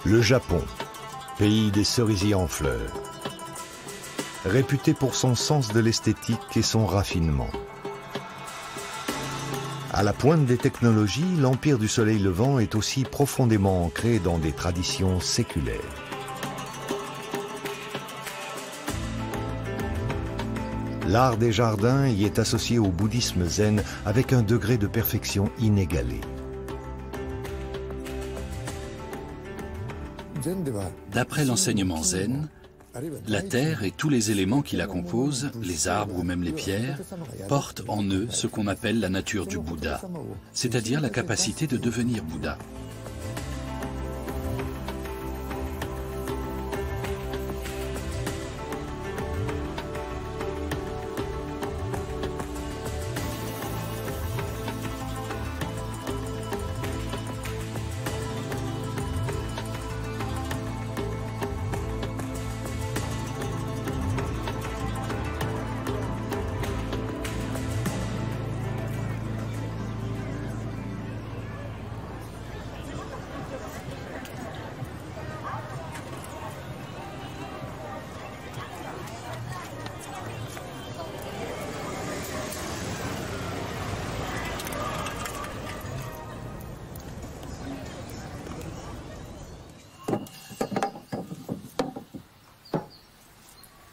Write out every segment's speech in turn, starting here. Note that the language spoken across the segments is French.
Le Japon, pays des cerisiers en fleurs, réputé pour son sens de l'esthétique et son raffinement. À la pointe des technologies, l'Empire du Soleil Levant est aussi profondément ancré dans des traditions séculaires. L'art des jardins y est associé au bouddhisme zen avec un degré de perfection inégalé. D'après l'enseignement zen, la terre et tous les éléments qui la composent, les arbres ou même les pierres, portent en eux ce qu'on appelle la nature du Bouddha, c'est-à-dire la capacité de devenir Bouddha.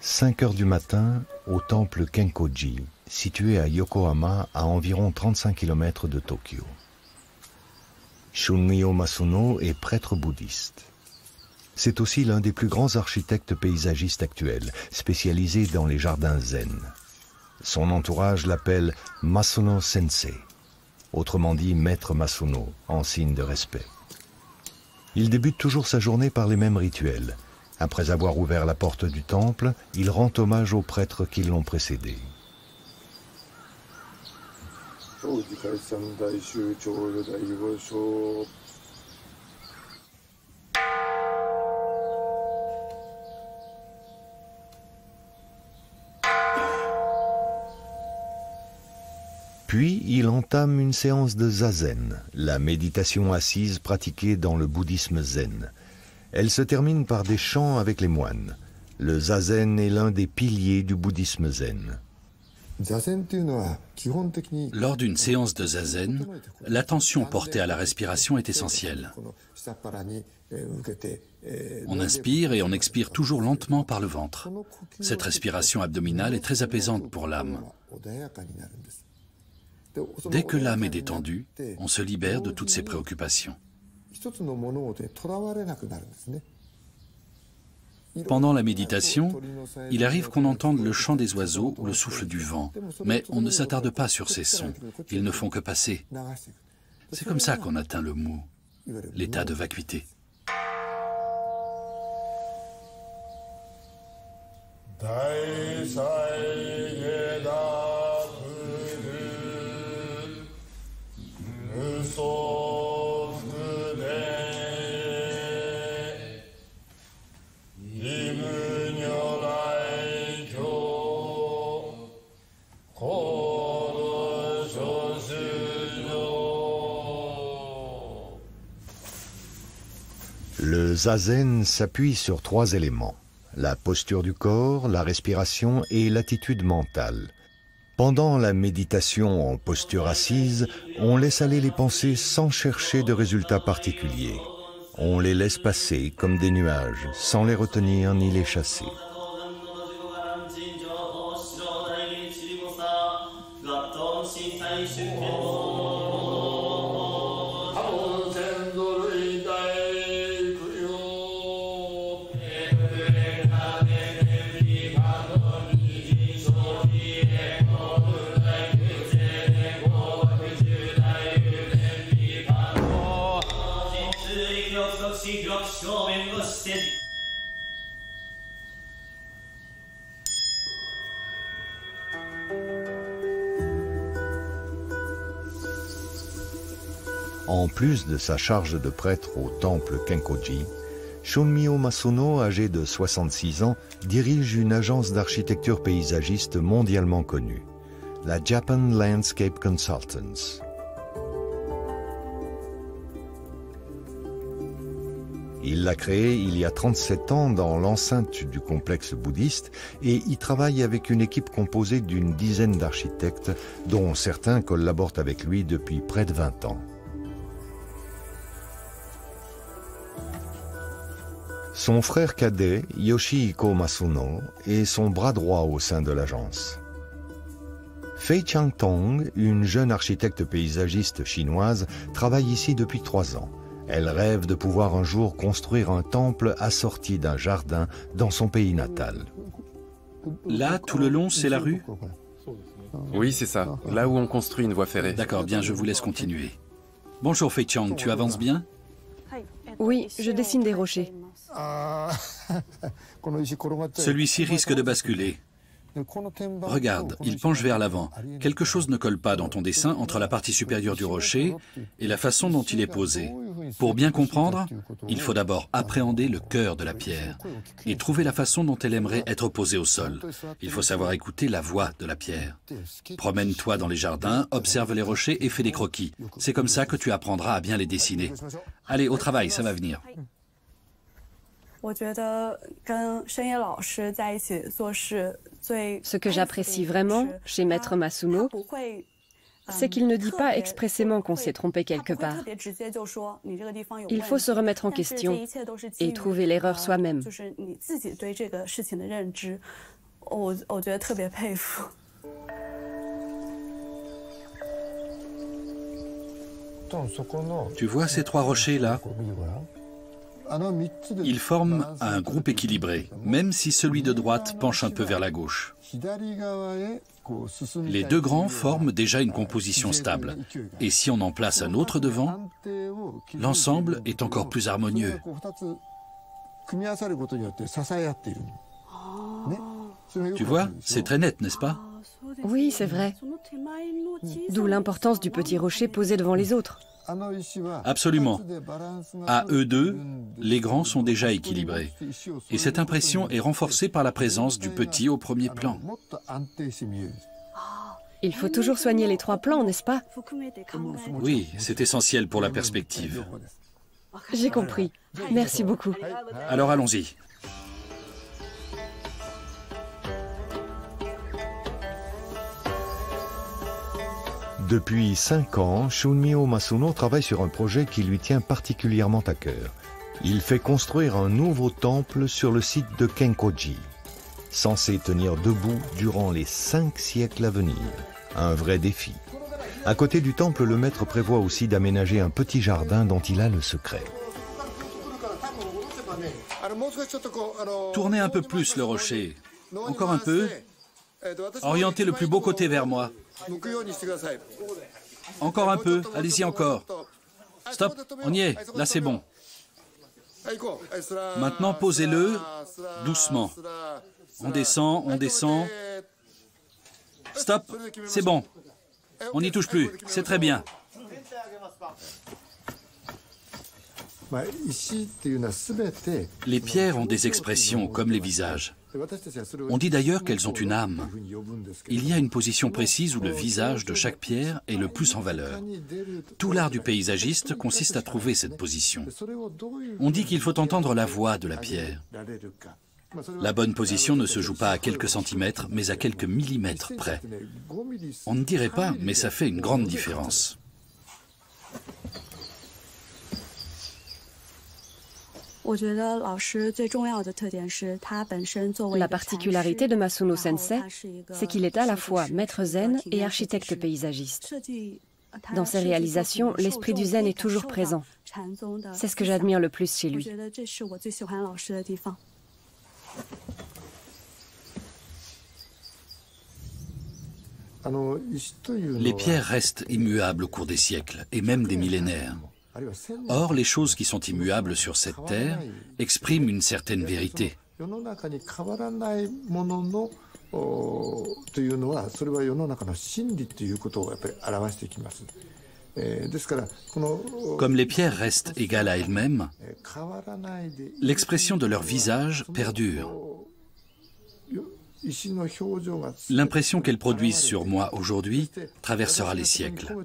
« 5 heures du matin, au temple Kenkoji, situé à Yokohama, à environ 35 km de Tokyo. Shunmyo Masuno est prêtre bouddhiste. C'est aussi l'un des plus grands architectes paysagistes actuels, spécialisé dans les jardins zen. Son entourage l'appelle Masuno Sensei, autrement dit Maître Masuno, en signe de respect. Il débute toujours sa journée par les mêmes rituels. Après avoir ouvert la porte du temple, il rend hommage aux prêtres qui l'ont précédé. Puis il entame une séance de zazen, la méditation assise pratiquée dans le bouddhisme zen. Elle se termine par des chants avec les moines. Le zazen est l'un des piliers du bouddhisme zen. Lors d'une séance de zazen, l'attention portée à la respiration est essentielle. On inspire et on expire toujours lentement par le ventre. Cette respiration abdominale est très apaisante pour l'âme. Dès que l'âme est détendue, on se libère de toutes ses préoccupations. Pendant la méditation, il arrive qu'on entende le chant des oiseaux ou le souffle du vent, mais on ne s'attarde pas sur ces sons, ils ne font que passer. C'est comme ça qu'on atteint le mu, l'état de vacuité. Le zazen s'appuie sur 3 éléments, la posture du corps, la respiration et l'attitude mentale. Pendant la méditation en posture assise, on laisse aller les pensées sans chercher de résultats particuliers. On les laisse passer comme des nuages, sans les retenir ni les chasser. En plus de sa charge de prêtre au temple Kenkoji, Shunmyo Masuno, âgé de 66 ans, dirige une agence d'architecture paysagiste mondialement connue, la Japan Landscape Consultants. Il l'a créé il y a 37 ans dans l'enceinte du complexe bouddhiste et y travaille avec une équipe composée d'une dizaine d'architectes, dont certains collaborent avec lui depuis près de 20 ans. Son frère cadet, Yoshihiko Masuno, est son bras droit au sein de l'agence. Fei Changtong, une jeune architecte paysagiste chinoise, travaille ici depuis 3 ans. Elle rêve de pouvoir un jour construire un temple assorti d'un jardin dans son pays natal. Là, tout le long, c'est la rue? Oui, c'est ça. Là où on construit une voie ferrée. D'accord, bien, je vous laisse continuer. Bonjour Fei Chang, tu avances bien? Oui, je dessine des rochers. Celui-ci risque de basculer. Regarde, il penche vers l'avant. Quelque chose ne colle pas dans ton dessin entre la partie supérieure du rocher et la façon dont il est posé. Pour bien comprendre, il faut d'abord appréhender le cœur de la pierre et trouver la façon dont elle aimerait être posée au sol. Il faut savoir écouter la voix de la pierre. Promène-toi dans les jardins, observe les rochers et fais des croquis. C'est comme ça que tu apprendras à bien les dessiner. Allez, au travail, ça va venir. Ce que j'apprécie vraiment chez Maître Masuno, c'est qu'il ne dit pas expressément qu'on s'est trompé quelque part. Il faut se remettre en question et trouver l'erreur soi-même. Tu vois ces 3 rochers là? Ils forment un groupe équilibré, même si celui de droite penche un peu vers la gauche. Les 2 grands forment déjà une composition stable. Et si on en place un autre devant, l'ensemble est encore plus harmonieux. Tu vois, c'est très net, n'est-ce pas? Oui, c'est vrai. D'où l'importance du petit rocher posé devant les autres. Absolument. À eux deux, les grands sont déjà équilibrés. Et cette impression est renforcée par la présence du petit au premier plan. Il faut toujours soigner les 3 plans, n'est-ce pas? Oui, c'est essentiel pour la perspective. J'ai compris. Merci beaucoup. Alors allons-y. Depuis 5 ans, Shunmyo Masuno travaille sur un projet qui lui tient particulièrement à cœur. Il fait construire un nouveau temple sur le site de Kenkoji, censé tenir debout durant les 5 siècles à venir. Un vrai défi. À côté du temple, le maître prévoit aussi d'aménager un petit jardin dont il a le secret. Tournez un peu plus le rocher. Encore un peu. Orientez le plus beau côté vers moi. Encore un peu, allez-y encore. Stop, on y est, là c'est bon. Maintenant posez-le doucement. On descend, on descend. Stop, c'est bon. On n'y touche plus, c'est très bien. Les pierres ont des expressions comme les visages. On dit d'ailleurs qu'elles ont une âme. Il y a une position précise où le visage de chaque pierre est le plus en valeur. Tout l'art du paysagiste consiste à trouver cette position. On dit qu'il faut entendre la voix de la pierre. La bonne position ne se joue pas à quelques centimètres, mais à quelques millimètres près. On ne dirait pas, mais ça fait une grande différence. La particularité de Masuno Sensei, c'est qu'il est à la fois maître zen et architecte paysagiste. Dans ses réalisations, l'esprit du zen est toujours présent. C'est ce que j'admire le plus chez lui. Les pierres restent immuables au cours des siècles, et même des millénaires. Or, les choses qui sont immuables sur cette terre expriment une certaine vérité. Comme les pierres restent égales à elles-mêmes, l'expression de leur visage perdure. L'impression qu'elles produisent sur moi aujourd'hui traversera les siècles.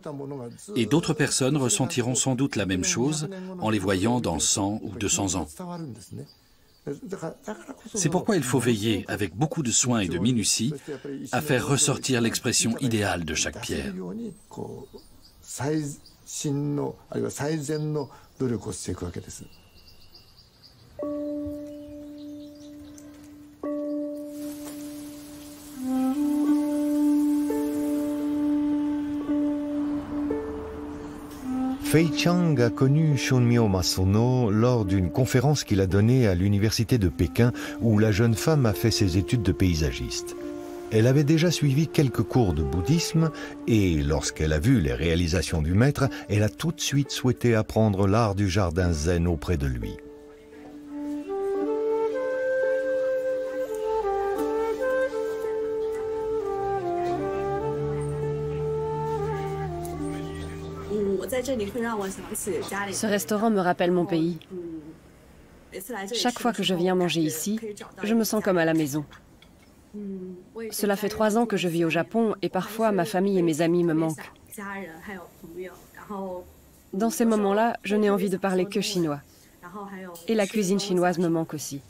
Et d'autres personnes ressentiront sans doute la même chose en les voyant dans 100 ou 200 ans. C'est pourquoi il faut veiller, avec beaucoup de soin et de minutie, à faire ressortir l'expression idéale de chaque pierre. Fei Chang a connu Shunmyo Masono lors d'une conférence qu'il a donnée à l'université de Pékin où la jeune femme a fait ses études de paysagiste. Elle avait déjà suivi quelques cours de bouddhisme et lorsqu'elle a vu les réalisations du maître, elle a tout de suite souhaité apprendre l'art du jardin zen auprès de lui. Ce restaurant me rappelle mon pays. Chaque fois que je viens manger ici, je me sens comme à la maison. Cela fait 3 ans que je vis au Japon et parfois ma famille et mes amis me manquent. Dans ces moments-là, je n'ai envie de parler que chinois. Et la cuisine chinoise me manque aussi.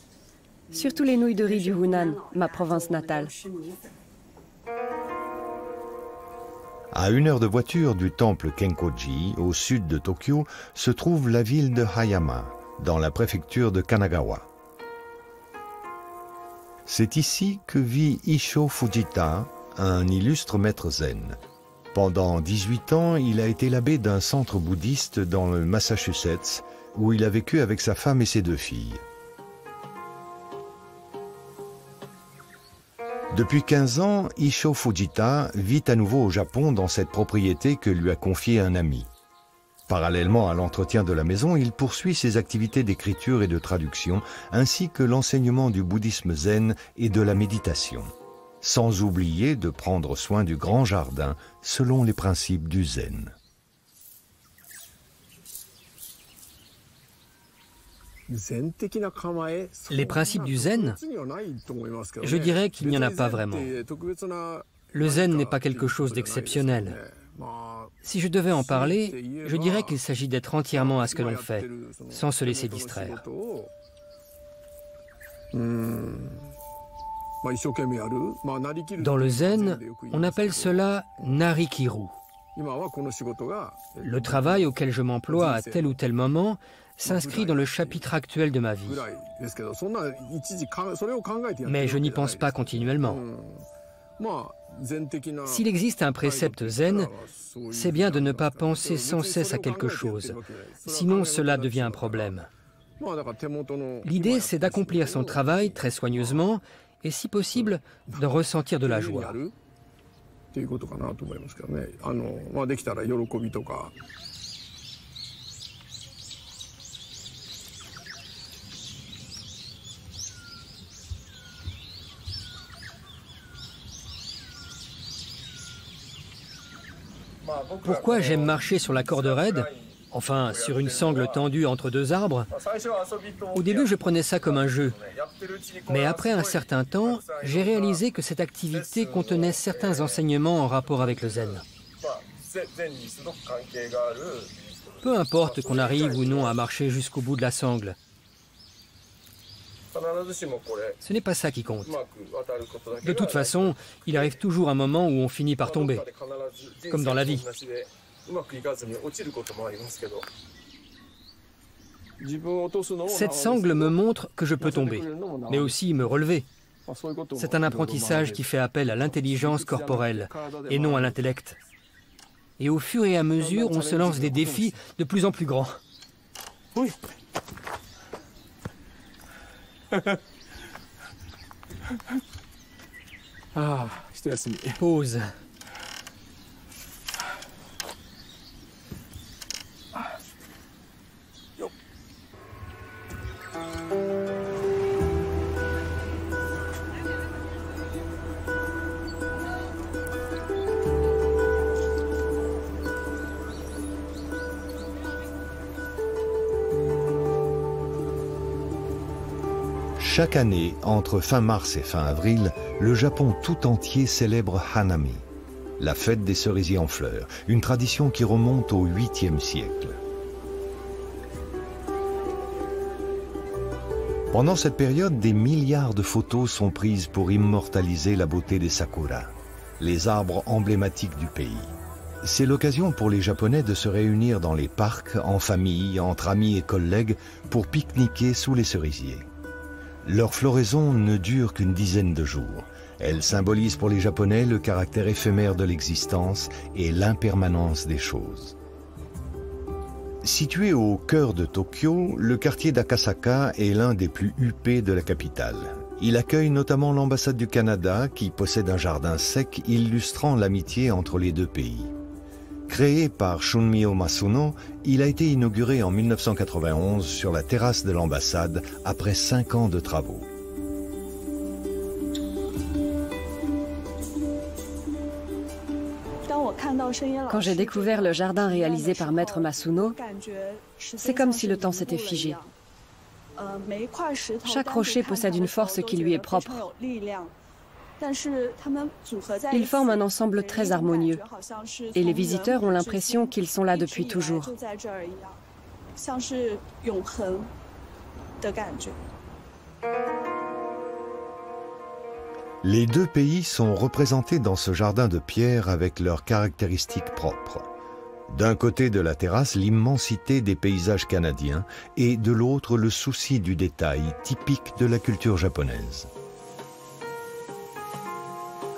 Surtout les nouilles de riz du Hunan, ma province natale. À 1 heure de voiture du temple Kenkoji, au sud de Tokyo, se trouve la ville de Hayama, dans la préfecture de Kanagawa. C'est ici que vit Issho Fujita, un illustre maître zen. Pendant 18 ans, il a été l'abbé d'un centre bouddhiste dans le Massachusetts, où il a vécu avec sa femme et ses 2 filles. Depuis 15 ans, Issho Fujita vit à nouveau au Japon dans cette propriété que lui a confiée un ami. Parallèlement à l'entretien de la maison, il poursuit ses activités d'écriture et de traduction, ainsi que l'enseignement du bouddhisme zen et de la méditation, sans oublier de prendre soin du grand jardin selon les principes du zen. Les principes du zen, je dirais qu'il n'y en a pas vraiment. Le zen n'est pas quelque chose d'exceptionnel. Si je devais en parler, je dirais qu'il s'agit d'être entièrement à ce que l'on fait, sans se laisser distraire. Dans le zen, on appelle cela narikiru. Le travail auquel je m'emploie à tel ou tel moment s'inscrit dans le chapitre actuel de ma vie. Mais je n'y pense pas continuellement. S'il existe un précepte zen, c'est bien de ne pas penser sans cesse à quelque chose. Sinon, cela devient un problème. L'idée, c'est d'accomplir son travail très soigneusement et, si possible, de ressentir de la joie. Pourquoi j'aime marcher sur la corde raide, enfin sur une sangle tendue entre 2 arbres? Au début, je prenais ça comme un jeu. Mais après un certain temps, j'ai réalisé que cette activité contenait certains enseignements en rapport avec le zen. Peu importe qu'on arrive ou non à marcher jusqu'au bout de la sangle. Ce n'est pas ça qui compte. De toute façon, il arrive toujours un moment où on finit par tomber, comme dans la vie. Cette sangle me montre que je peux tomber, mais aussi me relever. C'est un apprentissage qui fait appel à l'intelligence corporelle et non à l'intellect. Et au fur et à mesure, on se lance des défis de plus en plus grands. Oui. Pause. Chaque année, entre fin mars et fin avril, le Japon tout entier célèbre Hanami, la fête des cerisiers en fleurs, une tradition qui remonte au 8e siècle. Pendant cette période, des milliards de photos sont prises pour immortaliser la beauté des sakura, les arbres emblématiques du pays. C'est l'occasion pour les Japonais de se réunir dans les parcs, en famille, entre amis et collègues, pour pique-niquer sous les cerisiers. Leur floraison ne dure qu'une dizaine de jours. Elle symbolise pour les Japonais le caractère éphémère de l'existence et l'impermanence des choses. Situé au cœur de Tokyo, le quartier d'Akasaka est l'un des plus huppés de la capitale. Il accueille notamment l'ambassade du Canada qui possède un jardin sec illustrant l'amitié entre les deux pays. Créé par Shunmyo Masuno, il a été inauguré en 1991 sur la terrasse de l'ambassade après 5 ans de travaux. Quand j'ai découvert le jardin réalisé par Maître Masuno, c'est comme si le temps s'était figé. Chaque rocher possède une force qui lui est propre. Ils forment un ensemble très harmonieux et les visiteurs ont l'impression qu'ils sont là depuis toujours. Les deux pays sont représentés dans ce jardin de pierre avec leurs caractéristiques propres. D'un côté de la terrasse, l'immensité des paysages canadiens et de l'autre, le souci du détail typique de la culture japonaise.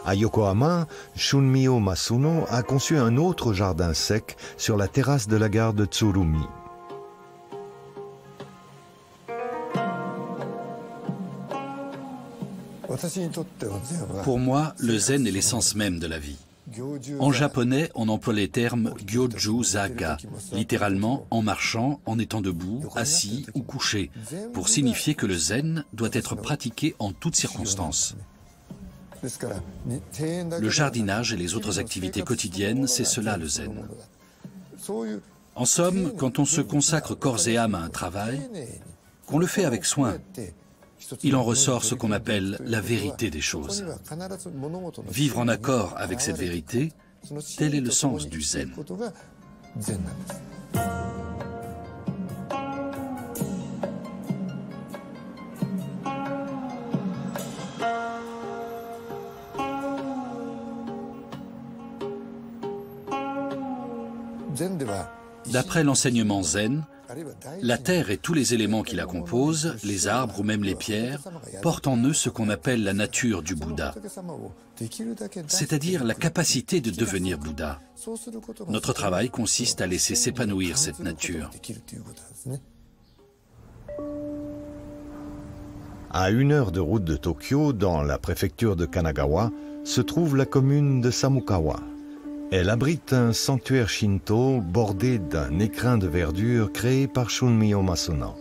À Yokohama, Shunmyo Masuno a conçu un autre jardin sec sur la terrasse de la gare de Tsurumi. Pour moi, le zen est l'essence même de la vie. En japonais, on emploie les termes Gyoju Zaga, littéralement en marchant, en étant debout, assis ou couché, pour signifier que le zen doit être pratiqué en toutes circonstances. Le jardinage et les autres activités quotidiennes, c'est cela le zen. En somme, quand on se consacre corps et âme à un travail, qu'on le fait avec soin, il en ressort ce qu'on appelle la vérité des choses. Vivre en accord avec cette vérité, tel est le sens du zen. D'après l'enseignement zen, la terre et tous les éléments qui la composent, les arbres ou même les pierres, portent en eux ce qu'on appelle la nature du Bouddha, c'est-à-dire la capacité de devenir Bouddha. Notre travail consiste à laisser s'épanouir cette nature. À 1 heure de route de Tokyo, dans la préfecture de Kanagawa, se trouve la commune de Samukawa. Elle abrite un sanctuaire shinto bordé d'un écrin de verdure créé par Shunmyo Masuno.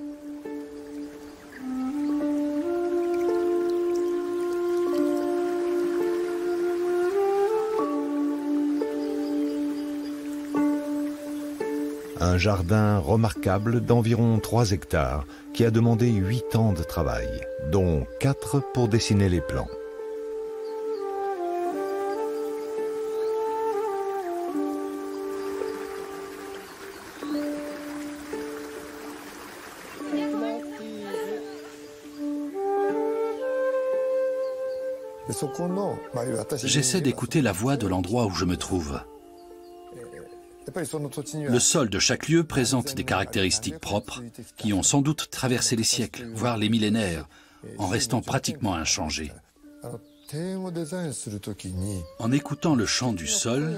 Un jardin remarquable d'environ 3 hectares qui a demandé 8 ans de travail, dont 4 pour dessiner les plans. J'essaie d'écouter la voix de l'endroit où je me trouve. Le sol de chaque lieu présente des caractéristiques propres qui ont sans doute traversé les siècles, voire les millénaires, en restant pratiquement inchangés. En écoutant le chant du sol,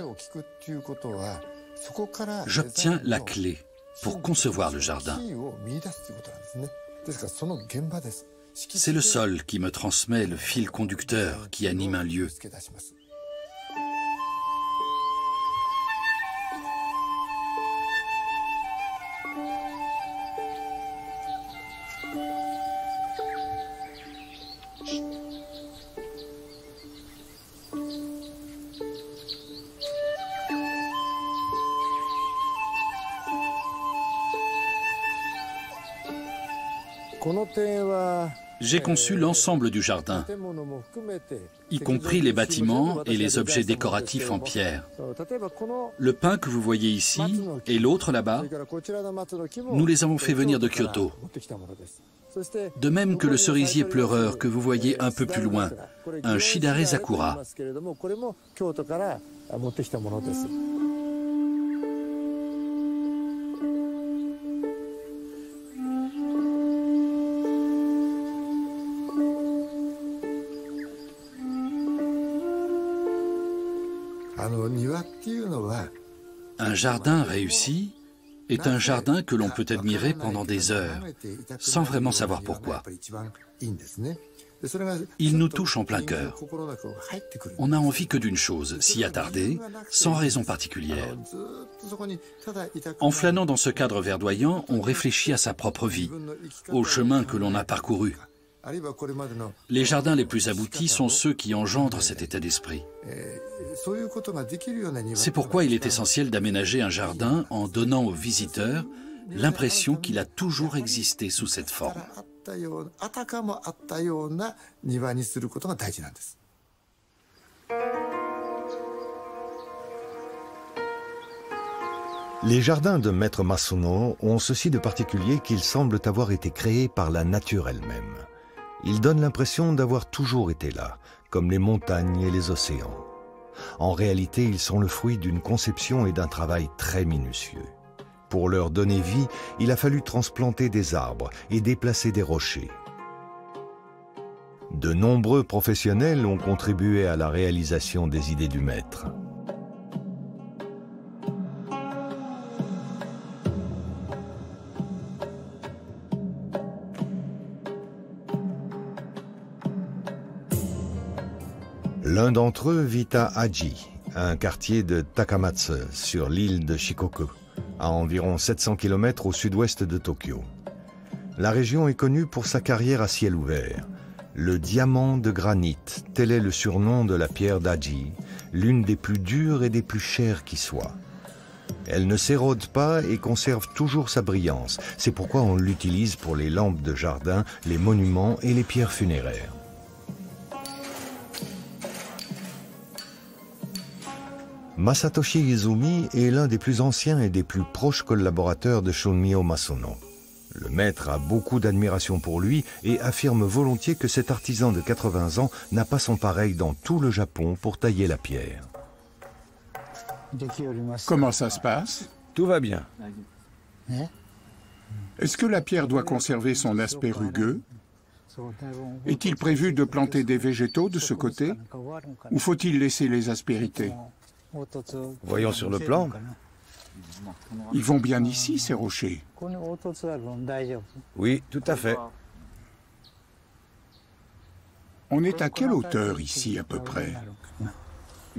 j'obtiens la clé pour concevoir le jardin. C'est le sol qui me transmet le fil conducteur qui anime un lieu. J'ai conçu l'ensemble du jardin, y compris les bâtiments et les objets décoratifs en pierre. Le pin que vous voyez ici et l'autre là-bas, nous les avons fait venir de Kyoto. De même que le cerisier pleureur que vous voyez un peu plus loin, un Shidare Zakura. Un jardin réussi est un jardin que l'on peut admirer pendant des heures, sans vraiment savoir pourquoi. Il nous touche en plein cœur. On n'a envie que d'une chose, s'y attarder, sans raison particulière. En flânant dans ce cadre verdoyant, on réfléchit à sa propre vie, au chemin que l'on a parcouru. Les jardins les plus aboutis sont ceux qui engendrent cet état d'esprit. C'est pourquoi il est essentiel d'aménager un jardin en donnant aux visiteurs l'impression qu'il a toujours existé sous cette forme. Les jardins de Maître Masuno ont ceci de particulier qu'ils semblent avoir été créés par la nature elle-même. Ils donnent l'impression d'avoir toujours été là, comme les montagnes et les océans. En réalité, ils sont le fruit d'une conception et d'un travail très minutieux. Pour leur donner vie, il a fallu transplanter des arbres et déplacer des rochers. De nombreux professionnels ont contribué à la réalisation des idées du maître. L'un d'entre eux vit à Aji, un quartier de Takamatsu, sur l'île de Shikoku, à environ 700 km au sud-ouest de Tokyo. La région est connue pour sa carrière à ciel ouvert. Le diamant de granit, tel est le surnom de la pierre d'Aji, l'une des plus dures et des plus chères qui soit. Elle ne s'érode pas et conserve toujours sa brillance. C'est pourquoi on l'utilise pour les lampes de jardin, les monuments et les pierres funéraires. Masatoshi Izumi est l'un des plus anciens et des plus proches collaborateurs de Shunmyo Masuno. Le maître a beaucoup d'admiration pour lui et affirme volontiers que cet artisan de 80 ans n'a pas son pareil dans tout le Japon pour tailler la pierre. Comment ça se passe? Tout va bien. Est-ce que la pierre doit conserver son aspect rugueux? Est-il prévu de planter des végétaux de ce côté? Ou faut-il laisser les aspérités? Voyons sur le plan. Ils vont bien ici, ces rochers. Oui, tout à fait. On est à quelle hauteur ici, à peu près?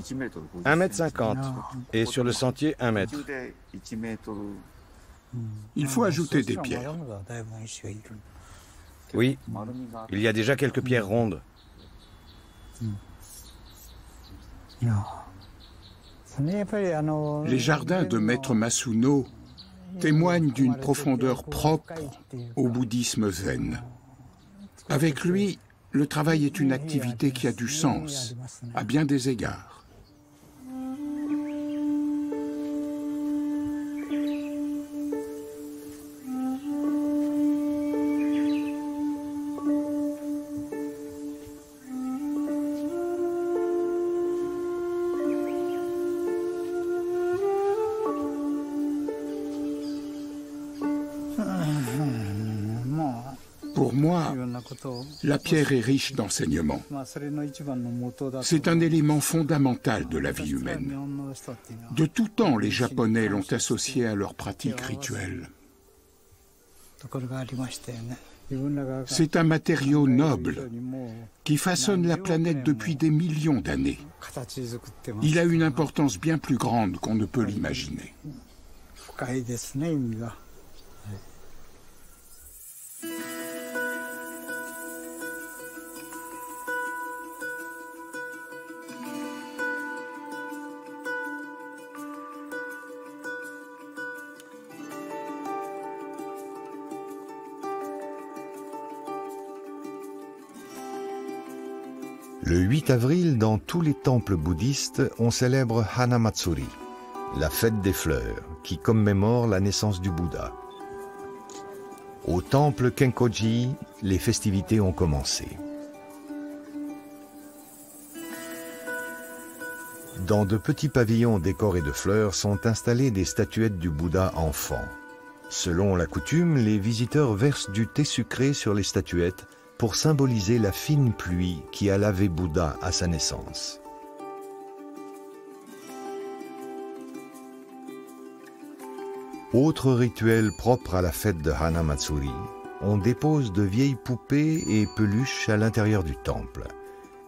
1,50 m. Et sur le sentier, 1 mètre. Il faut ajouter des pierres. Oui, il y a déjà quelques pierres rondes. Les jardins de Maître Masuno témoignent d'une profondeur propre au bouddhisme zen. Avec lui, le travail est une activité qui a du sens, à bien des égards. Pour moi, la pierre est riche d'enseignements. C'est un élément fondamental de la vie humaine. De tout temps, les Japonais l'ont associé à leurs pratiques rituelles. C'est un matériau noble qui façonne la planète depuis des millions d'années. Il a une importance bien plus grande qu'on ne peut l'imaginer. Le 8 avril, dans tous les temples bouddhistes, on célèbre Hana Matsuri, la fête des fleurs, qui commémore la naissance du Bouddha. Au temple Kenkoji, les festivités ont commencé. Dans de petits pavillons décorés de fleurs sont installées des statuettes du Bouddha enfant. Selon la coutume, les visiteurs versent du thé sucré sur les statuettes pour symboliser la fine pluie qui a lavé Bouddha à sa naissance. Autre rituel propre à la fête de Hana Matsuri, on dépose de vieilles poupées et peluches à l'intérieur du temple.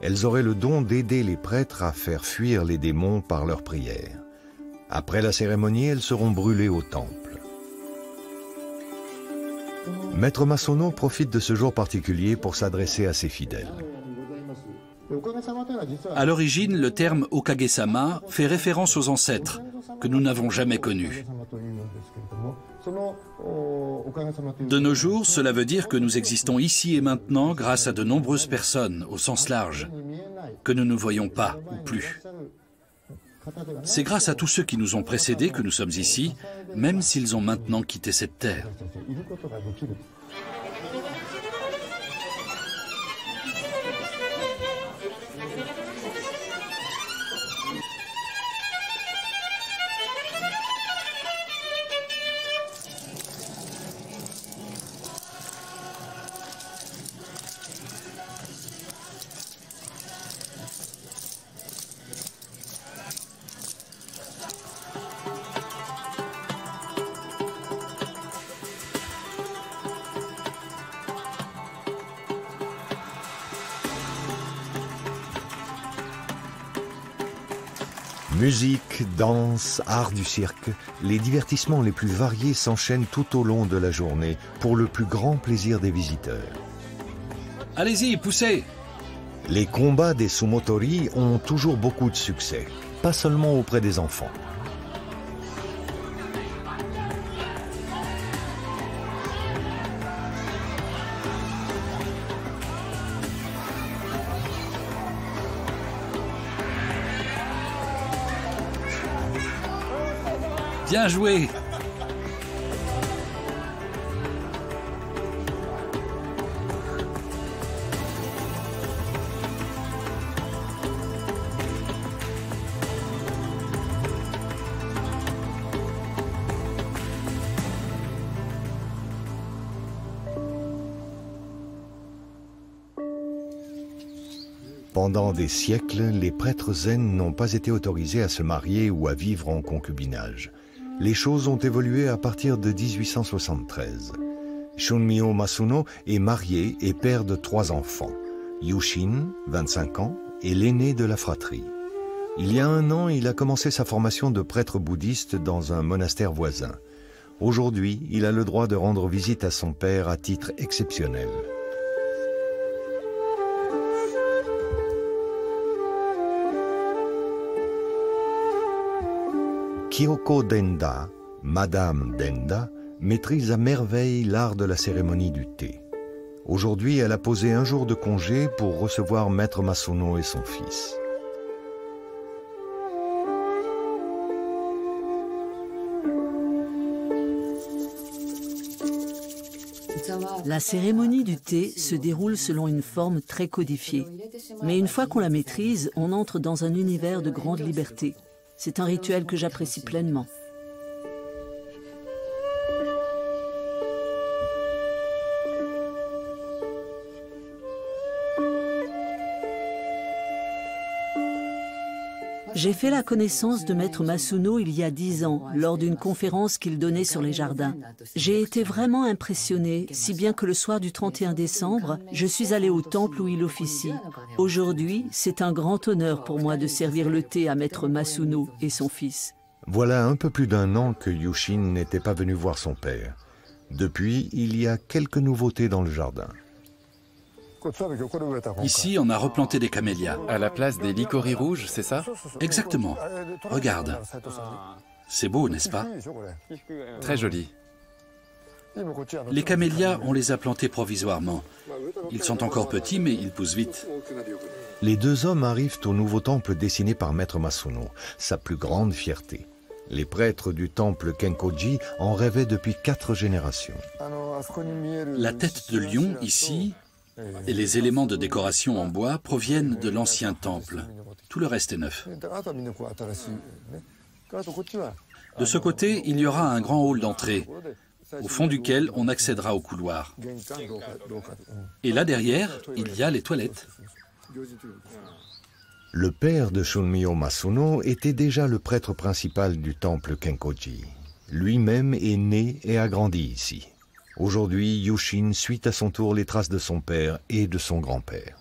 Elles auraient le don d'aider les prêtres à faire fuir les démons par leurs prières. Après la cérémonie, elles seront brûlées au temple. Maître Masono profite de ce jour particulier pour s'adresser à ses fidèles. À l'origine, le terme Okage-sama fait référence aux ancêtres, que nous n'avons jamais connus. De nos jours, cela veut dire que nous existons ici et maintenant grâce à de nombreuses personnes, au sens large, que nous ne voyons pas ou plus. C'est grâce à tous ceux qui nous ont précédés que nous sommes ici, même s'ils ont maintenant quitté cette terre. Musique, danse, art du cirque, les divertissements les plus variés s'enchaînent tout au long de la journée pour le plus grand plaisir des visiteurs. Allez-y, poussez! Les combats des sumotori ont toujours beaucoup de succès, pas seulement auprès des enfants. Bien joué! Pendant des siècles, les prêtres zen n'ont pas été autorisés à se marier ou à vivre en concubinage. Les choses ont évolué à partir de 1873. Shunmyo Masuno est marié et père de 3 enfants. Yushin, 25 ans, est l'aîné de la fratrie. Il y a 1 an, il a commencé sa formation de prêtre bouddhiste dans un monastère voisin. Aujourd'hui, il a le droit de rendre visite à son père à titre exceptionnel. Kyoko Denda, Madame Denda, maîtrise à merveille l'art de la cérémonie du thé. Aujourd'hui, elle a posé 1 jour de congé pour recevoir Maître Masono et son fils. La cérémonie du thé se déroule selon une forme très codifiée. Mais une fois qu'on la maîtrise, on entre dans un univers de grande liberté. C'est un rituel que j'apprécie pleinement. J'ai fait la connaissance de Maître Masuno il y a 10 ans, lors d'une conférence qu'il donnait sur les jardins. J'ai été vraiment impressionnée, si bien que le soir du 31 décembre, je suis allée au temple où il officie. Aujourd'hui, c'est un grand honneur pour moi de servir le thé à Maître Masuno et son fils. Voilà un peu plus d'1 an que Yushin n'était pas venu voir son père. Depuis, il y a quelques nouveautés dans le jardin. Ici, on a replanté des camélias. À la place des licoris rouges, c'est ça? Exactement. Regarde. C'est beau, n'est-ce pas? Très joli. Les camélias, on les a plantés provisoirement. Ils sont encore petits, mais ils poussent vite. Les deux hommes arrivent au nouveau temple dessiné par Maître Masuno, sa plus grande fierté. Les prêtres du temple Kenkoji en rêvaient depuis 4 générations. La tête de lion, ici, et les éléments de décoration en bois proviennent de l'ancien temple. Tout le reste est neuf. De ce côté, il y aura un grand hall d'entrée, au fond duquel on accédera au couloir. Et là derrière, il y a les toilettes. Le père de Shunmyo Masuno était déjà le prêtre principal du temple Kenkoji. Lui-même est né et a grandi ici. Aujourd'hui, Yushin suit à son tour les traces de son père et de son grand-père.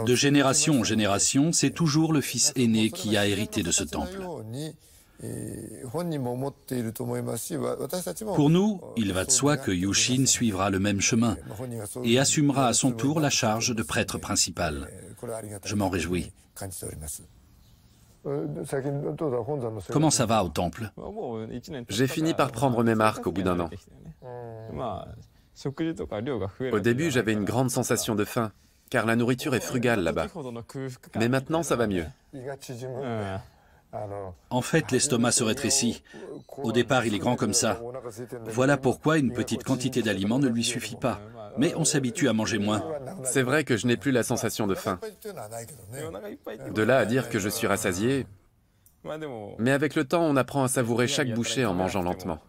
De génération en génération, c'est toujours le fils aîné qui a hérité de ce temple. Pour nous, il va de soi que Yushin suivra le même chemin et assumera à son tour la charge de prêtre principal. Je m'en réjouis. Comment ça va au temple? J'ai fini par prendre mes marques au bout d'1 an. Au début, j'avais une grande sensation de faim, car la nourriture est frugale là-bas. Mais maintenant, ça va mieux. En fait, l'estomac se rétrécit. Au départ, il est grand comme ça. Voilà pourquoi une petite quantité d'aliments ne lui suffit pas. Mais on s'habitue à manger moins. C'est vrai que je n'ai plus la sensation de faim. De là à dire que je suis rassasié, mais avec le temps, on apprend à savourer chaque bouchée en mangeant lentement.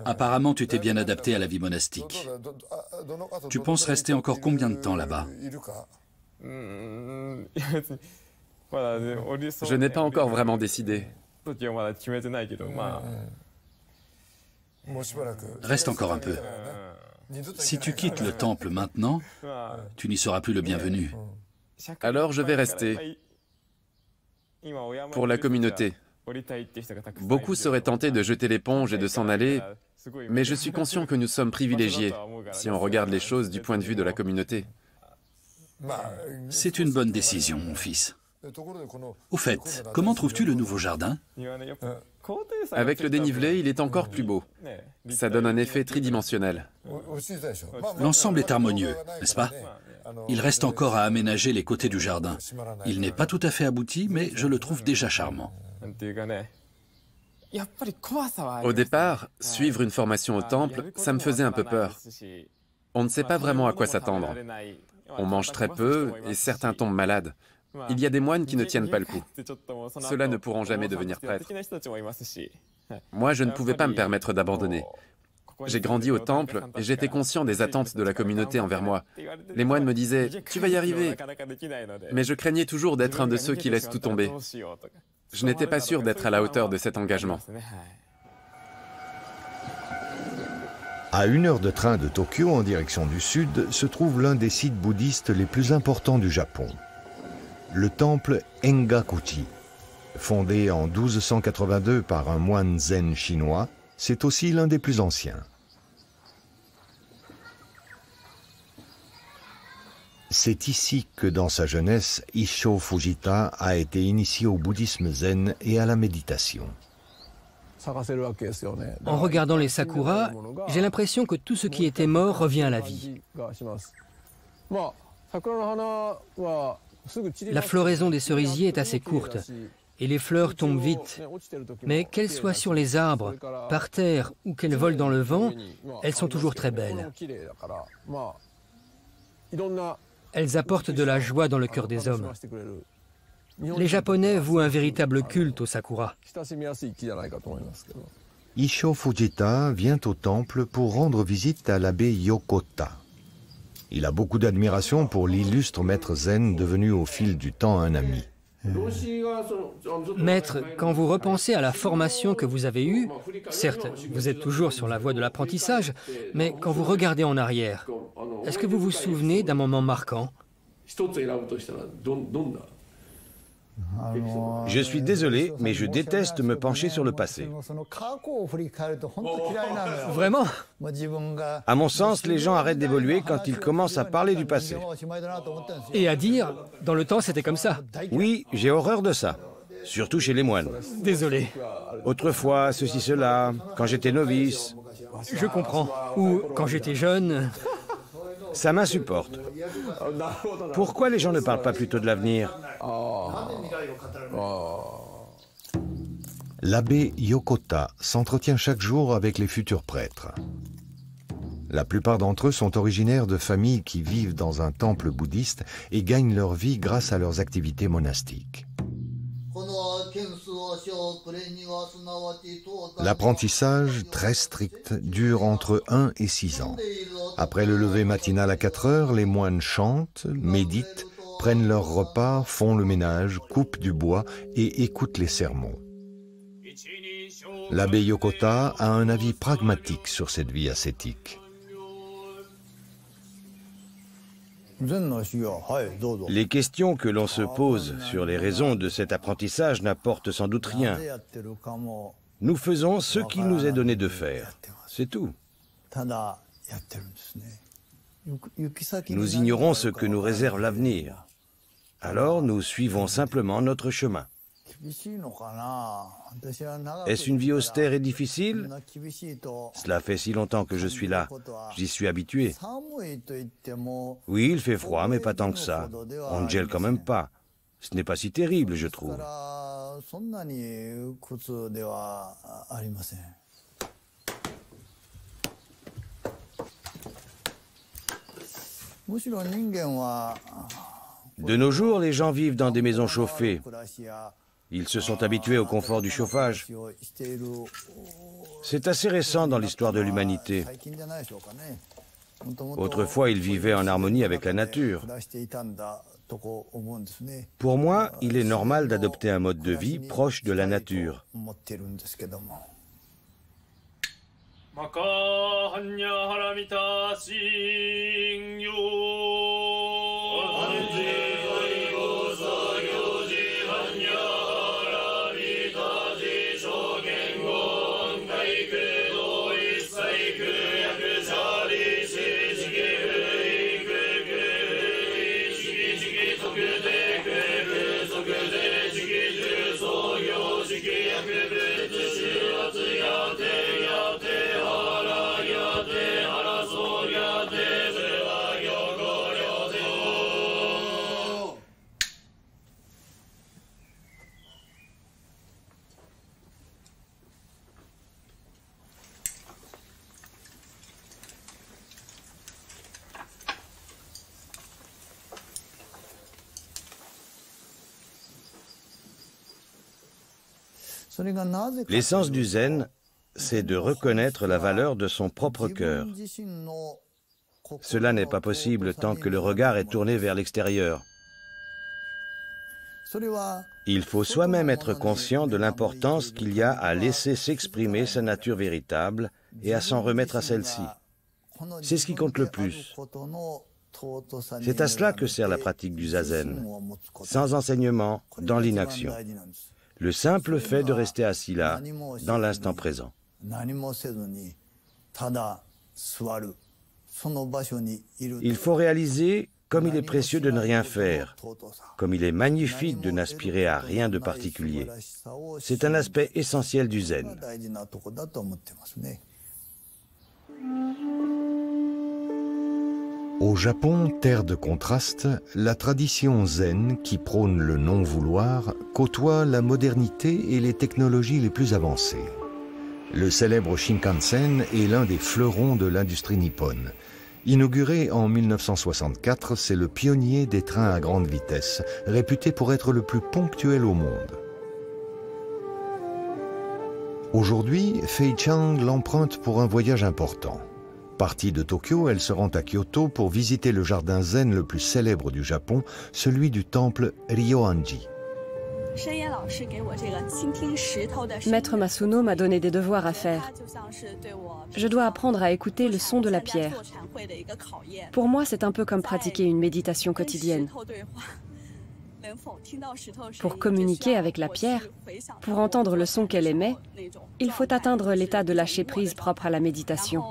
Apparemment, tu t'es bien adapté à la vie monastique. Tu penses rester encore combien de temps là-bas? Je n'ai pas encore vraiment décidé. Reste encore un peu. Si tu quittes le temple maintenant, tu n'y seras plus le bienvenu. Alors je vais rester. Pour la communauté. Beaucoup seraient tentés de jeter l'éponge et de s'en aller, mais je suis conscient que nous sommes privilégiés si on regarde les choses du point de vue de la communauté. C'est une bonne décision, mon fils. Au fait, comment trouves-tu le nouveau jardin? Avec le dénivelé, il est encore plus beau. Ça donne un effet tridimensionnel. L'ensemble est harmonieux, n'est-ce pas? Il reste encore à aménager les côtés du jardin. Il n'est pas tout à fait abouti, mais je le trouve déjà charmant. Au départ, suivre une formation au temple, ça me faisait un peu peur. On ne sait pas vraiment à quoi s'attendre. On mange très peu et certains tombent malades. Il y a des moines qui ne tiennent pas le coup. Ceux-là ne pourront jamais devenir prêtres. Moi, je ne pouvais pas me permettre d'abandonner. J'ai grandi au temple et j'étais conscient des attentes de la communauté envers moi. Les moines me disaient « Tu vas y arriver !» Mais je craignais toujours d'être un de ceux qui laissent tout tomber. Je n'étais pas sûr d'être à la hauteur de cet engagement. À 1 heure de train de Tokyo en direction du sud se trouve l'un des sites bouddhistes les plus importants du Japon. Le temple Engakuji. Fondé en 1282 par un moine zen chinois, c'est aussi l'un des plus anciens. C'est ici que dans sa jeunesse, Issho Fujita a été initié au bouddhisme zen et à la méditation. En regardant les sakuras, j'ai l'impression que tout ce qui était mort revient à la vie. La floraison des cerisiers est assez courte et les fleurs tombent vite. Mais qu'elles soient sur les arbres, par terre ou qu'elles volent dans le vent, elles sont toujours très belles. Elles apportent de la joie dans le cœur des hommes. Les Japonais vouent un véritable culte aux sakuras. Issho Fujita vient au temple pour rendre visite à l'abbé Yokota. Il a beaucoup d'admiration pour l'illustre maître zen devenu au fil du temps un ami. Maître, quand vous repensez à la formation que vous avez eue, certes, vous êtes toujours sur la voie de l'apprentissage, mais quand vous regardez en arrière, est-ce que vous vous souvenez d'un moment marquant? Je suis désolé, mais je déteste me pencher sur le passé. Vraiment? À mon sens, les gens arrêtent d'évoluer quand ils commencent à parler du passé. Et à dire, dans le temps c'était comme ça. Oui, j'ai horreur de ça. Surtout chez les moines. Désolé. Autrefois, ceci, cela, quand j'étais novice. Je comprends. Ou quand j'étais jeune. Ça m'insupporte. Pourquoi les gens ne parlent pas plutôt de l'avenir? L'abbé Yokota s'entretient chaque jour avec les futurs prêtres. La plupart d'entre eux sont originaires de familles qui vivent dans un temple bouddhiste et gagnent leur vie grâce à leurs activités monastiques. L'apprentissage, très strict, dure entre 1 et 6 ans. Après le lever matinal à 4 heures, les moines chantent, méditent, prennent leur repas, font le ménage, coupent du bois et écoutent les sermons. L'abbé Yokota a un avis pragmatique sur cette vie ascétique. Les questions que l'on se pose sur les raisons de cet apprentissage n'apportent sans doute rien. Nous faisons ce qu'il nous est donné de faire. C'est tout. Nous ignorons ce que nous réserve l'avenir. Alors nous suivons simplement notre chemin. Est-ce une vie austère et difficile? Cela fait si longtemps que je suis là. J'y suis habitué. Oui, il fait froid, mais pas tant que ça. On ne gèle quand même pas. Ce n'est pas si terrible, je trouve. De nos jours, les gens vivent dans des maisons chauffées. Ils se sont habitués au confort du chauffage. C'est assez récent dans l'histoire de l'humanité. Autrefois, ils vivaient en harmonie avec la nature. Pour moi, il est normal d'adopter un mode de vie proche de la nature. L'essence du zen, c'est de reconnaître la valeur de son propre cœur. Cela n'est pas possible tant que le regard est tourné vers l'extérieur. Il faut soi-même être conscient de l'importance qu'il y a à laisser s'exprimer sa nature véritable et à s'en remettre à celle-ci. C'est ce qui compte le plus. C'est à cela que sert la pratique du zazen, sans enseignement, dans l'inaction. Le simple fait de rester assis là, dans l'instant présent. Il faut réaliser comme il est précieux de ne rien faire, comme il est magnifique de n'aspirer à rien de particulier. C'est un aspect essentiel du zen. Au Japon, terre de contraste, la tradition zen, qui prône le non-vouloir, côtoie la modernité et les technologies les plus avancées. Le célèbre Shinkansen est l'un des fleurons de l'industrie nippone. Inauguré en 1964, c'est le pionnier des trains à grande vitesse, réputé pour être le plus ponctuel au monde. Aujourd'hui, Fei Chang l'emprunte pour un voyage important. Partie de Tokyo, elle se rend à Kyoto pour visiter le jardin zen le plus célèbre du Japon, celui du temple Ryoanji. Maître Masuno m'a donné des devoirs à faire. Je dois apprendre à écouter le son de la pierre. Pour moi, c'est un peu comme pratiquer une méditation quotidienne. Pour communiquer avec la pierre, pour entendre le son qu'elle émet, il faut atteindre l'état de lâcher-prise propre à la méditation.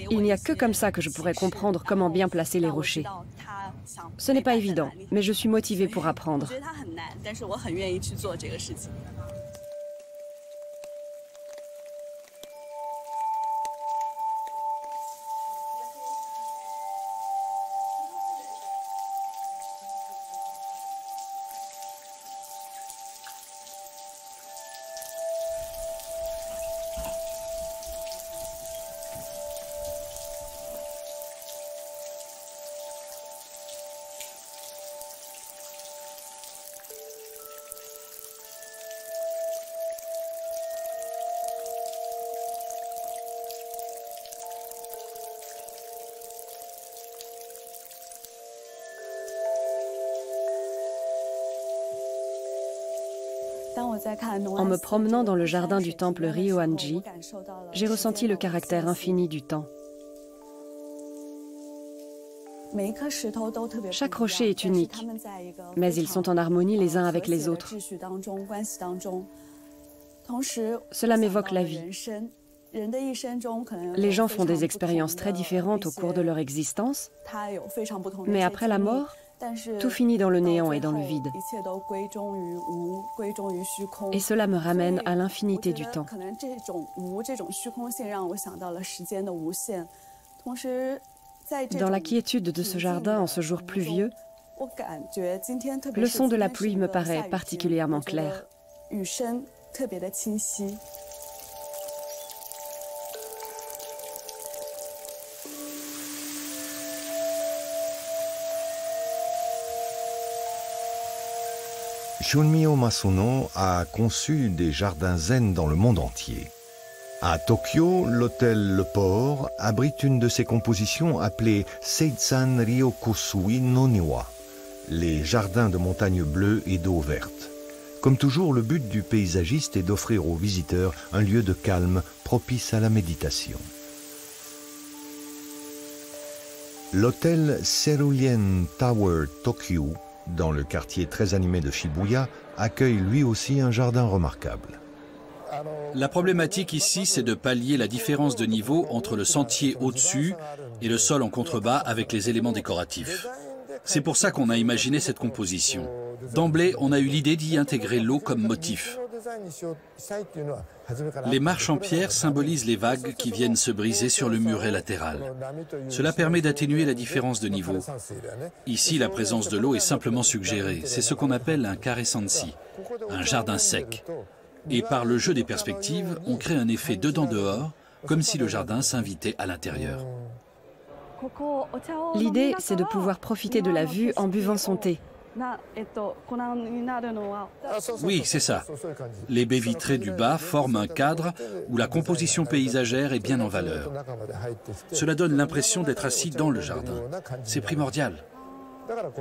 Il n'y a que comme ça que je pourrais comprendre comment bien placer les rochers. Ce n'est pas évident, mais je suis motivée pour apprendre. En me promenant dans le jardin du temple Ryoanji, j'ai ressenti le caractère infini du temps. Chaque rocher est unique, mais ils sont en harmonie les uns avec les autres. Cela m'évoque la vie. Les gens font des expériences très différentes au cours de leur existence, mais après la mort, tout finit dans le néant et dans le vide. Et cela me ramène à l'infinité du temps. Dans la quiétude de ce jardin en ce jour pluvieux, le son de la pluie me paraît particulièrement clair. Shunmyo Masuno a conçu des jardins zen dans le monde entier. À Tokyo, l'hôtel Le Port abrite une de ses compositions appelée Seitsan Ryokusui no Niwa, les jardins de montagnes bleues et d'eau verte. Comme toujours, le but du paysagiste est d'offrir aux visiteurs un lieu de calme propice à la méditation. L'hôtel Cerulean Tower Tokyo, dans le quartier très animé de Shibuya, accueille lui aussi un jardin remarquable. La problématique ici, c'est de pallier la différence de niveau entre le sentier au-dessus et le sol en contrebas avec les éléments décoratifs. C'est pour ça qu'on a imaginé cette composition. D'emblée, on a eu l'idée d'y intégrer l'eau comme motif. Les marches en pierre symbolisent les vagues qui viennent se briser sur le muret latéral. Cela permet d'atténuer la différence de niveau. Ici, la présence de l'eau est simplement suggérée. C'est ce qu'on appelle un karesansi, un jardin sec. Et par le jeu des perspectives, on crée un effet dedans-dehors, comme si le jardin s'invitait à l'intérieur. L'idée, c'est de pouvoir profiter de la vue en buvant son thé. Oui, c'est ça. Les baies vitrées du bas forment un cadre où la composition paysagère est bien en valeur. Cela donne l'impression d'être assis dans le jardin. C'est primordial.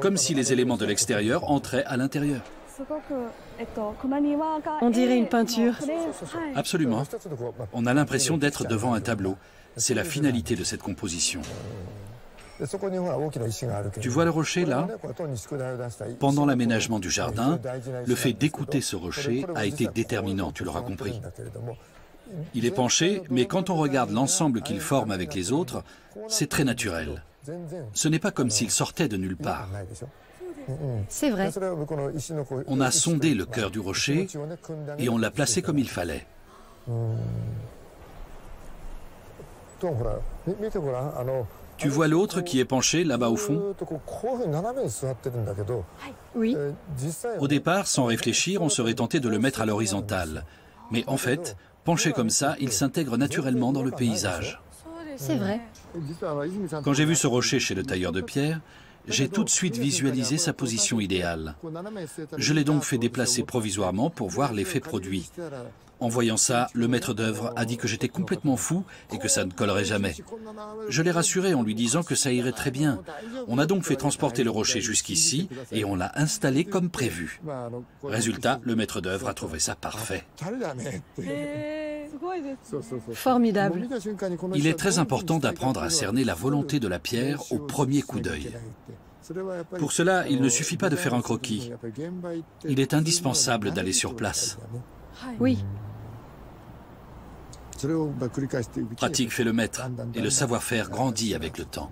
Comme si les éléments de l'extérieur entraient à l'intérieur. On dirait une peinture. Absolument. On a l'impression d'être devant un tableau. C'est la finalité de cette composition. Tu vois le rocher là? Pendant l'aménagement du jardin, le fait d'écouter ce rocher a été déterminant, tu l'auras compris. Il est penché, mais quand on regarde l'ensemble qu'il forme avec les autres, c'est très naturel. Ce n'est pas comme s'il sortait de nulle part. C'est vrai. On a sondé le cœur du rocher et on l'a placé comme il fallait. Tu vois l'autre qui est penché là-bas au fond? Oui. Au départ, sans réfléchir, on serait tenté de le mettre à l'horizontale. Mais en fait, penché comme ça, il s'intègre naturellement dans le paysage. C'est vrai. Quand j'ai vu ce rocher chez le tailleur de pierre, j'ai tout de suite visualisé sa position idéale. Je l'ai donc fait déplacer provisoirement pour voir l'effet produit. En voyant ça, le maître d'œuvre a dit que j'étais complètement fou et que ça ne collerait jamais. Je l'ai rassuré en lui disant que ça irait très bien. On a donc fait transporter le rocher jusqu'ici et on l'a installé comme prévu. Résultat, le maître d'œuvre a trouvé ça parfait. Formidable. Il est très important d'apprendre à cerner la volonté de la pierre au premier coup d'œil. Pour cela, il ne suffit pas de faire un croquis. Il est indispensable d'aller sur place. Oui. Pratique fait le maître et le savoir-faire grandit avec le temps.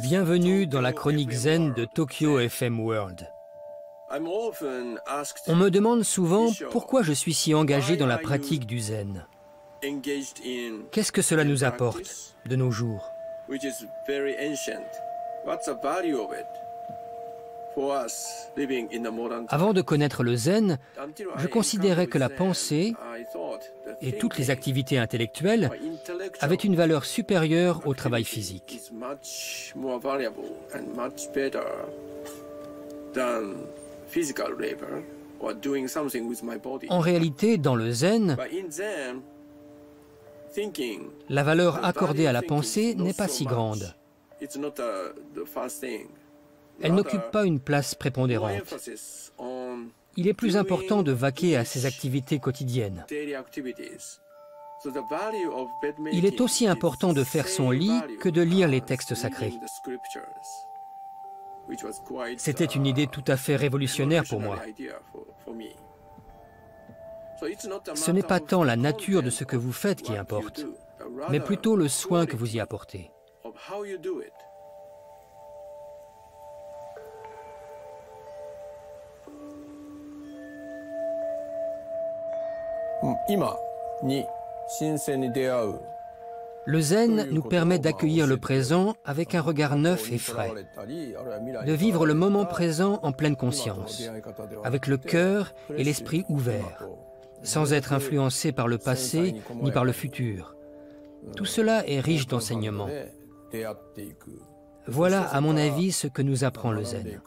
Bienvenue dans la chronique zen de Tokyo FM World. On me demande souvent pourquoi je suis si engagé dans la pratique du zen. Qu'est-ce que cela nous apporte de nos jours? Avant de connaître le zen, je considérais que la pensée et toutes les activités intellectuelles avaient une valeur supérieure au travail physique. En réalité, dans le zen, la valeur accordée à la pensée n'est pas si grande. Elle n'occupe pas une place prépondérante. Il est plus important de vaquer à ses activités quotidiennes. Il est aussi important de faire son lit que de lire les textes sacrés. C'était une idée tout à fait révolutionnaire pour moi. Ce n'est pas tant la nature de ce que vous faites qui importe, mais plutôt le soin que vous y apportez. Le zen nous permet d'accueillir le présent avec un regard neuf et frais, de vivre le moment présent en pleine conscience, avec le cœur et l'esprit ouverts, sans être influencé par le passé ni par le futur. Tout cela est riche d'enseignements. Voilà, à mon avis, ce que nous apprend le zen.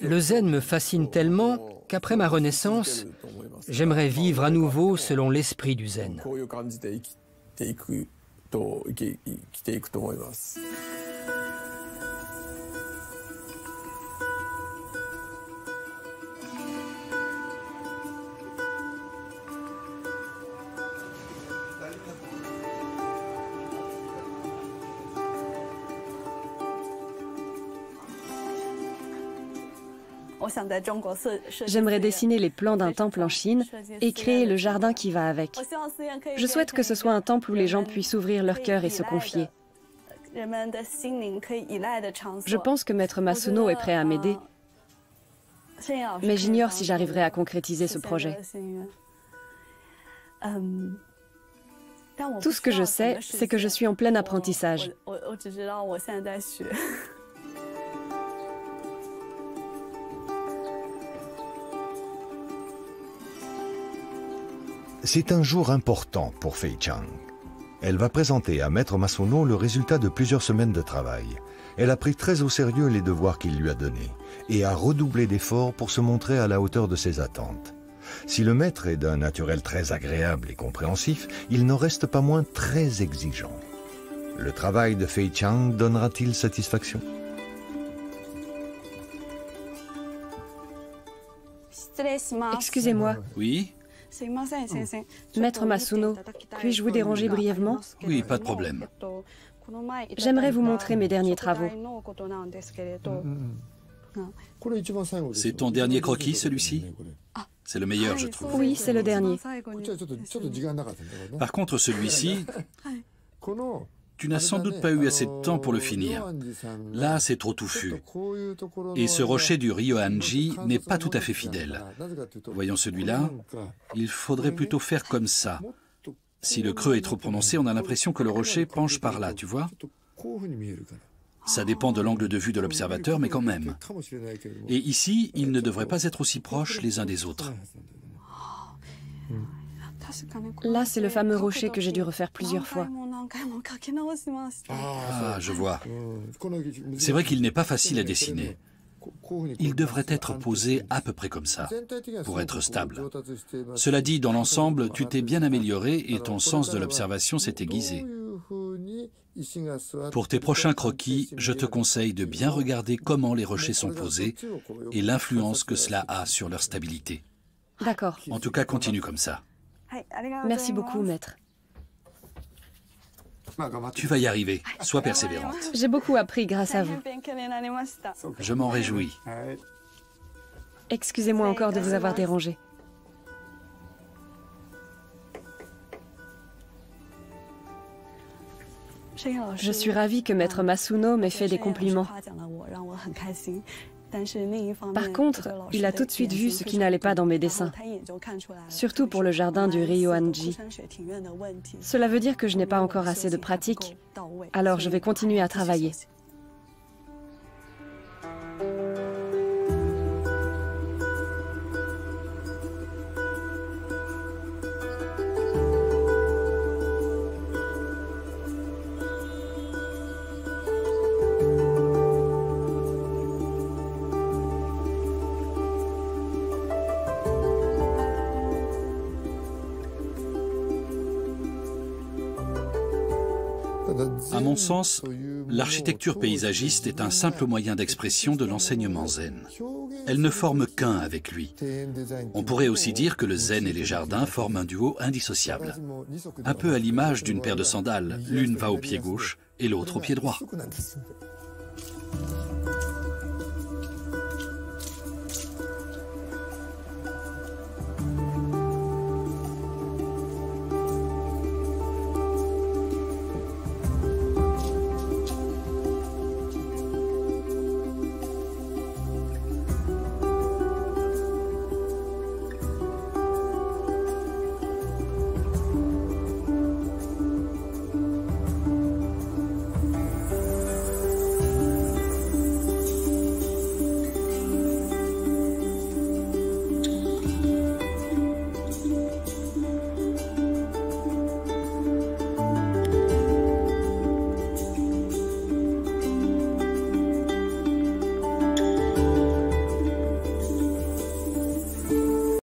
Le zen me fascine tellement qu'après ma renaissance, j'aimerais vivre à nouveau selon l'esprit du zen. J'aimerais dessiner les plans d'un temple en Chine et créer le jardin qui va avec. Je souhaite que ce soit un temple où les gens puissent ouvrir leur cœur et se confier. Je pense que Maître Masuno est prêt à m'aider, mais j'ignore si j'arriverai à concrétiser ce projet. Tout ce que je sais, c'est que je suis en plein apprentissage. C'est un jour important pour Fei Chang. Elle va présenter à Maître Masuno le résultat de plusieurs semaines de travail. Elle a pris très au sérieux les devoirs qu'il lui a donnés et a redoublé d'efforts pour se montrer à la hauteur de ses attentes. Si le maître est d'un naturel très agréable et compréhensif, il n'en reste pas moins très exigeant. Le travail de Fei Chang donnera-t-il satisfaction? Excusez-moi. Oui? Maître Masuno, puis-je vous déranger brièvement? Oui, pas de problème. J'aimerais vous montrer mes derniers travaux. C'est ton dernier croquis, celui-ci? C'est le meilleur, je trouve. Oui, c'est le dernier. Par contre, celui-ci, tu n'as sans doute pas eu assez de temps pour le finir. Là, c'est trop touffu. Et ce rocher du Ryoanji n'est pas tout à fait fidèle. Voyons celui-là, il faudrait plutôt faire comme ça. Si le creux est trop prononcé, on a l'impression que le rocher penche par là, tu vois? Ça dépend de l'angle de vue de l'observateur, mais quand même. Et ici, ils ne devraient pas être aussi proches les uns des autres. Là, c'est le fameux rocher que j'ai dû refaire plusieurs fois. Ah, je vois. C'est vrai qu'il n'est pas facile à dessiner. Il devrait être posé à peu près comme ça, pour être stable. Cela dit, dans l'ensemble, tu t'es bien amélioré et ton sens de l'observation s'est aiguisé. Pour tes prochains croquis, je te conseille de bien regarder comment les rochers sont posés et l'influence que cela a sur leur stabilité. D'accord. En tout cas, continue comme ça. Merci beaucoup, maître. Tu vas y arriver. Sois persévérante. J'ai beaucoup appris grâce à vous. Je m'en réjouis. Excusez-moi encore de vous avoir dérangé. Je suis ravie que Maître Masuno m'ait fait des compliments. Par contre, il a tout de suite vu ce qui n'allait pas dans mes dessins, surtout pour le jardin du Ryoanji. Cela veut dire que je n'ai pas encore assez de pratique, alors je vais continuer à travailler. À mon sens, l'architecture paysagiste est un simple moyen d'expression de l'enseignement zen. Elle ne forme qu'un avec lui. On pourrait aussi dire que le zen et les jardins forment un duo indissociable. Un peu à l'image d'une paire de sandales, l'une va au pied gauche et l'autre au pied droit.